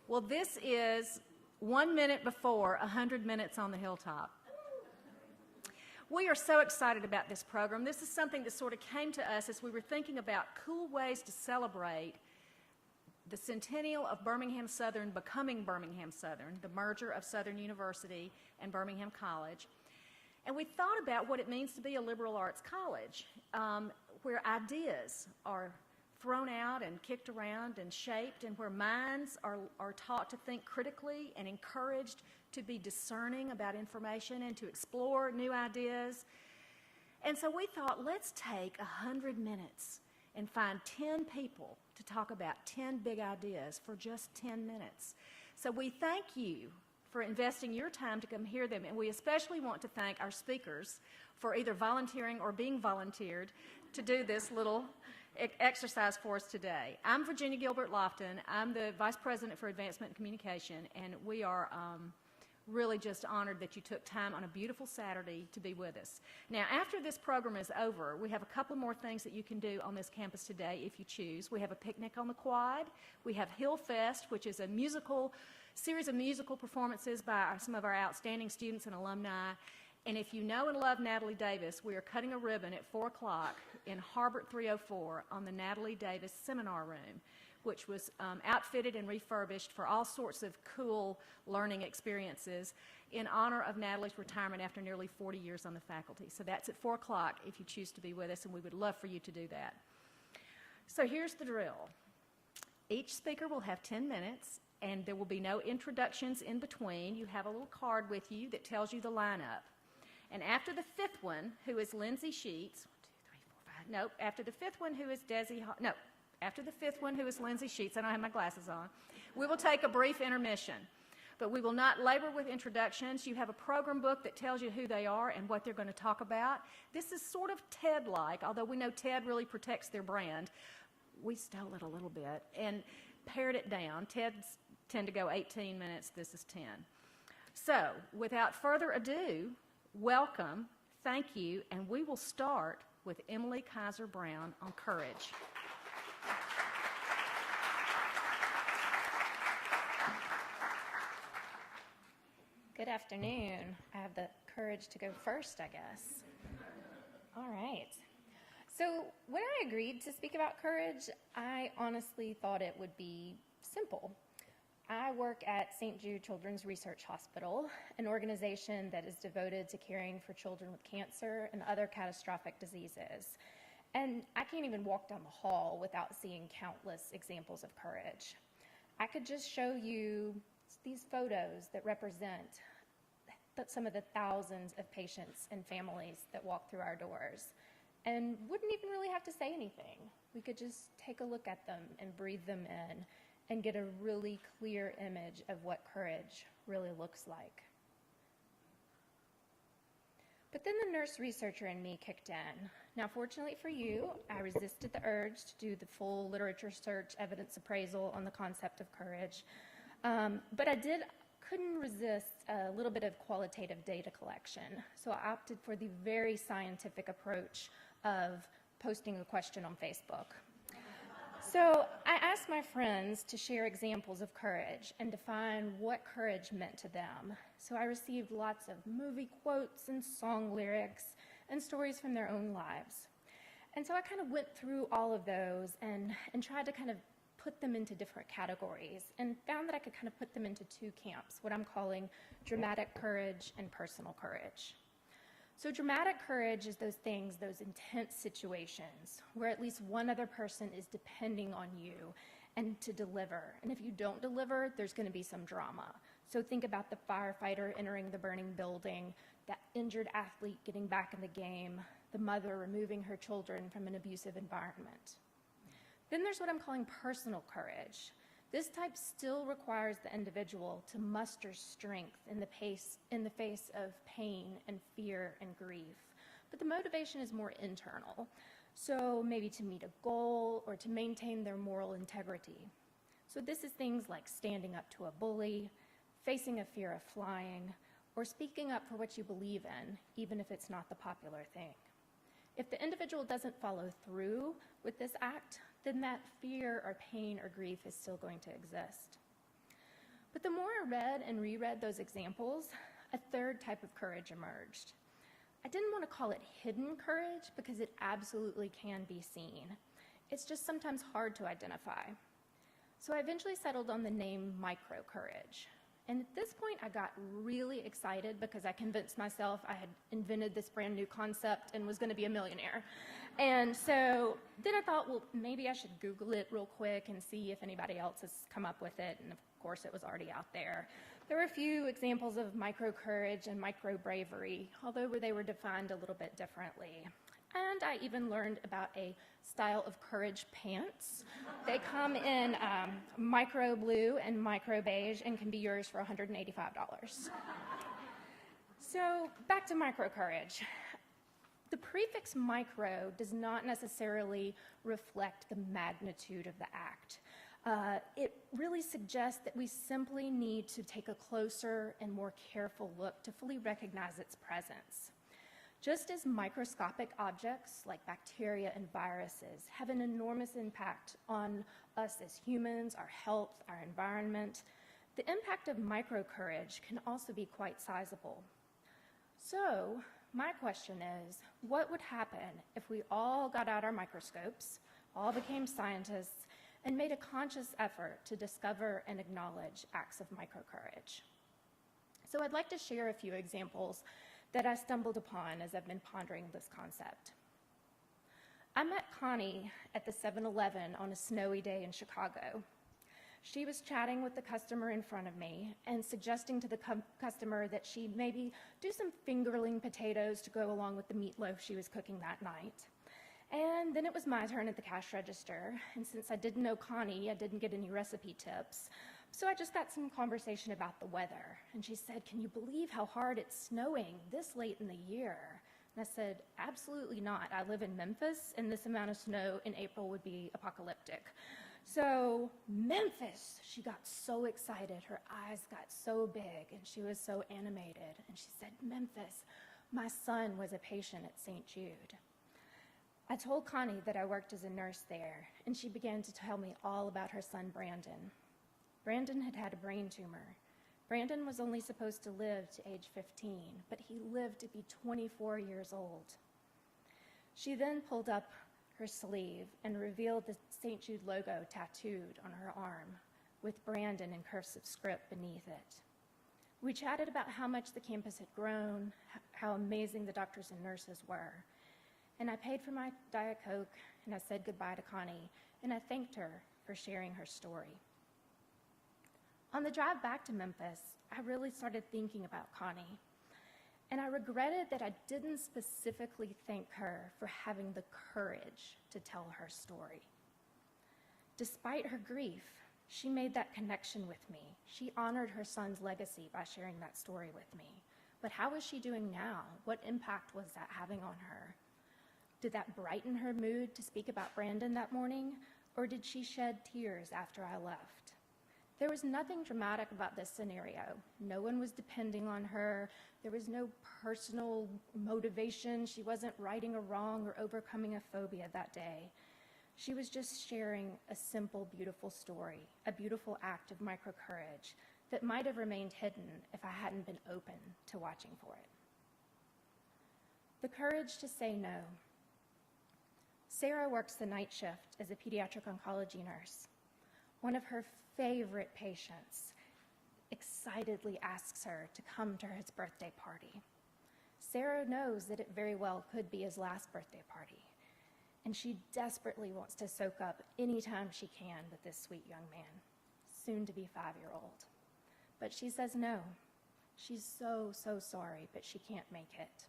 Well, this is 1 minute before 100 minutes on the hilltop. We are so excited about this program. This is something that sort of came to us as we were thinking about cool ways to celebrate the centennial of Birmingham Southern becoming Birmingham Southern, the merger of Southern University and Birmingham College. And we thought about what it means to be a liberal arts college, where ideas are thrown out and kicked around and shaped, and where minds are taught to think critically and encouraged to be discerning about information and to explore new ideas. And so we thought, let's take 100 minutes and find 10 people to talk about 10 big ideas for just 10 minutes. So we thank you for investing your time to come hear them, and we especially want to thank our speakers for either volunteering or being volunteered to do this little exercise for us today. I'm Virginia Gilbert Lofton. I'm the Vice President for Advancement and Communication, and we are really just honored that you took time on a beautiful Saturday to be with us. Now, after this program is over, we have a couple more things that you can do on this campus today if you choose. We have a picnic on the quad. We have Hill Fest, which is a series of musical performances by some of our outstanding students and alumni. And if you know and love Natalie Davis, we are cutting a ribbon at 4 o'clock in Harbert 304 on the Natalie Davis Seminar Room, which was outfitted and refurbished for all sorts of cool learning experiences in honor of Natalie's retirement after nearly 40 years on the faculty. So that's at 4 o'clock if you choose to be with us, and we would love for you to do that. So here's the drill. Each speaker will have 10 minutes, and there will be no introductions in between. You have a little card with you that tells you the lineup. And after the fifth one, who is Lindsay Sheets, after the fifth one, who is after the fifth one, who is Lindsay Sheets, I don't have my glasses on, we will take a brief intermission. But we will not labor with introductions. You have a program book that tells you who they are and what they're going to talk about. This is sort of TED-like, although we know TED really protects their brand. We stole it a little bit and pared it down. TEDs tend to go 18 minutes. This is 10. So, without further ado, welcome, thank you, and we will start with Emily Kyzer Brown on courage. Good afternoon. I have the courage to go first, I guess. All right. So when I agreed to speak about courage, I honestly thought it would be simple. I work at St. Jude Children's Research Hospital, an organization that is devoted to caring for children with cancer and other catastrophic diseases. And I can't even walk down the hall without seeing countless examples of courage. I could just show you these photos that represent some of the thousands of patients and families that walk through our doors, and wouldn't even really have to say anything. We could just take a look at them and breathe them in and get a really clear image of what courage really looks like. But then the nurse researcher in me kicked in. Now, fortunately for you, I resisted the urge to do the full literature search, evidence appraisal on the concept of courage. But I couldn't resist a little bit of qualitative data collection. So I opted for the very scientific approach of posting a question on Facebook. So I asked my friends to share examples of courage and define what courage meant to them. So I received lots of movie quotes and song lyrics and stories from their own lives. And so I kind of went through all of those and tried to kind of put them into different categories and found that I could kind of put them into two camps, what I'm calling dramatic courage and personal courage. So dramatic courage is those things, those intense situations where at least one other person is depending on you and to deliver. And if you don't deliver, there's going to be some drama. So think about the firefighter entering the burning building, that injured athlete getting back in the game, the mother removing her children from an abusive environment. Then there's what I'm calling personal courage. This type still requires the individual to muster strength in the face of pain and fear and grief. But the motivation is more internal. So maybe to meet a goal or to maintain their moral integrity. So this is things like standing up to a bully, facing a fear of flying, or speaking up for what you believe in, even if it's not the popular thing. If the individual doesn't follow through with this act, then that fear or pain or grief is still going to exist. But the more I read and reread those examples, a third type of courage emerged. I didn't want to call it hidden courage because it absolutely can be seen. It's just sometimes hard to identify. So I eventually settled on the name micro-courage. And at this point, I got really excited because I convinced myself I had invented this brand new concept and was going to be a millionaire. And so then I thought, well, maybe I should Google it real quick and see if anybody else has come up with it. And of course, it was already out there. There were a few examples of micro-courage and micro-bravery, although they were defined a little bit differently. And I even learned about a style of courage pants. They come in micro blue and micro beige and can be yours for $185. So back to micro courage. The prefix micro does not necessarily reflect the magnitude of the act. It really suggests that we simply need to take a closer and more careful look to fully recognize its presence. Just as microscopic objects like bacteria and viruses have an enormous impact on us as humans, our health, our environment, the impact of microcourage can also be quite sizable. So, my question is, what would happen if we all got out our microscopes, all became scientists, and made a conscious effort to discover and acknowledge acts of microcourage? So I'd like to share a few examples that I stumbled upon as I've been pondering this concept. I met Connie at the 7-Eleven on a snowy day in Chicago. She was chatting with the customer in front of me and suggesting to the customer that she maybe do some fingerling potatoes to go along with the meatloaf she was cooking that night. And then it was my turn at the cash register, and since I didn't know Connie, I didn't get any recipe tips. So I just got some conversation about the weather, and she said, "Can you believe how hard it's snowing this late in the year?" And I said, "Absolutely not. I live in Memphis, and this amount of snow in April would be apocalyptic." So, Memphis, she got so excited, her eyes got so big, and she was so animated, and she said, "Memphis, my son was a patient at St. Jude." I told Connie that I worked as a nurse there, and she began to tell me all about her son, Brandon. Brandon had had a brain tumor. Brandon was only supposed to live to age 15, but he lived to be 24 years old. She then pulled up her sleeve and revealed the St. Jude logo tattooed on her arm, with Brandon in cursive script beneath it. We chatted about how much the campus had grown, how amazing the doctors and nurses were. And I paid for my Diet Coke, and I said goodbye to Connie, and I thanked her for sharing her story. On the drive back to Memphis, I really started thinking about Connie, and I regretted that I didn't specifically thank her for having the courage to tell her story. Despite her grief, she made that connection with me. She honored her son's legacy by sharing that story with me. But how is she doing now? What impact was that having on her? Did that brighten her mood to speak about Brandon that morning, or did she shed tears after I left? There was nothing dramatic about this scenario. No one was depending on her. There was no personal motivation. She wasn't righting a wrong or overcoming a phobia that day. She was just sharing a simple, beautiful story, a beautiful act of microcourage that might have remained hidden if I hadn't been open to watching for it. The courage to say no. Sarah works the night shift as a pediatric oncology nurse. One of her favorite patients excitedly asks her to come to his birthday party. Sarah knows that it very well could be his last birthday party, and she desperately wants to soak up any time she can with this sweet young man, soon to be 5-year-old. But she says no. She's so sorry, but she can't make it.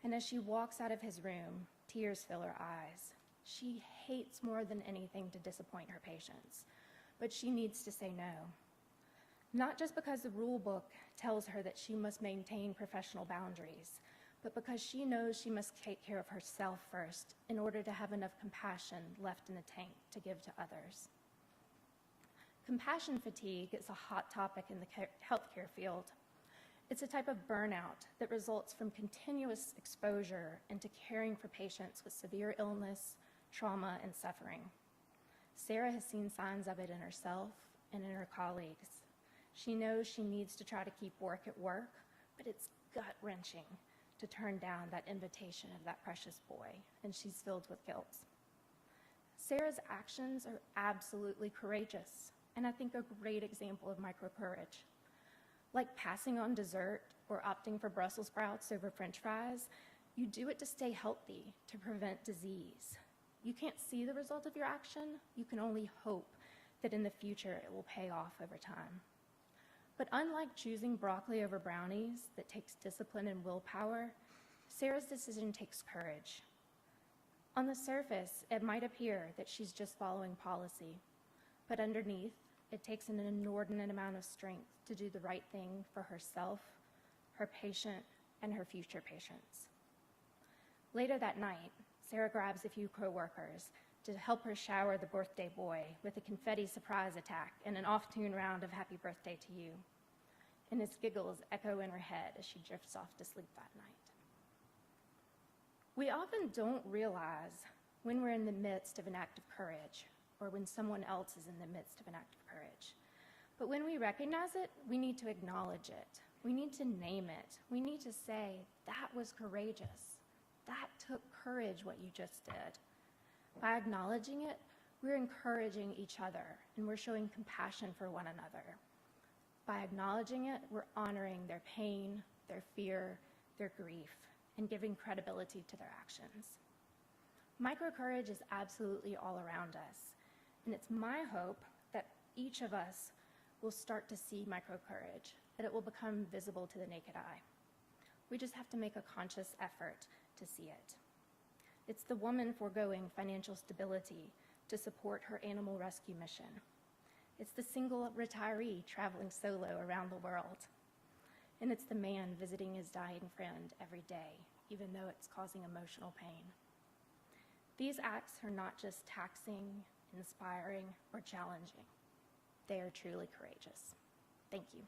And as she walks out of his room, tears fill her eyes. She hates more than anything to disappoint her patients, but she needs to say no. Not just because the rule book tells her that she must maintain professional boundaries, but because she knows she must take care of herself first in order to have enough compassion left in the tank to give to others. Compassion fatigue is a hot topic in the healthcare field. It's a type of burnout that results from continuous exposure into caring for patients with severe illness, trauma, and suffering. Sarah has seen signs of it in herself and in her colleagues. She knows she needs to try to keep work at work, but it's gut-wrenching to turn down that invitation of that precious boy, and she's filled with guilt. Sarah's actions are absolutely courageous, and I think a great example of micro-courage. Like passing on dessert or opting for Brussels sprouts over French fries, you do it to stay healthy, to prevent disease. You can't see the result of your action, you can only hope that in the future it will pay off over time. But unlike choosing broccoli over brownies that takes discipline and willpower, Sarah's decision takes courage. On the surface, it might appear that she's just following policy, but underneath, it takes an inordinate amount of strength to do the right thing for herself, her patient, and her future patients. Later that night, Sarah grabs a few co-workers to help her shower the birthday boy with a confetti surprise attack and an off-tune round of happy birthday to you. And his giggles echo in her head as she drifts off to sleep that night. We often don't realize when we're in the midst of an act of courage or when someone else is in the midst of an act of courage. But when we recognize it, we need to acknowledge it. We need to name it. We need to say, that was courageous. That took courage, what you just did. By acknowledging it, we're encouraging each other and we're showing compassion for one another. By acknowledging it, we're honoring their pain, their fear, their grief, and giving credibility to their actions. Micro-courage is absolutely all around us, and it's my hope that each of us will start to see micro-courage, that it will become visible to the naked eye. We just have to make a conscious effort to see it. It's the woman foregoing financial stability to support her animal rescue mission. It's the single retiree traveling solo around the world. And it's the man visiting his dying friend every day, even though it's causing emotional pain. These acts are not just taxing, inspiring, or challenging. They are truly courageous. Thank you.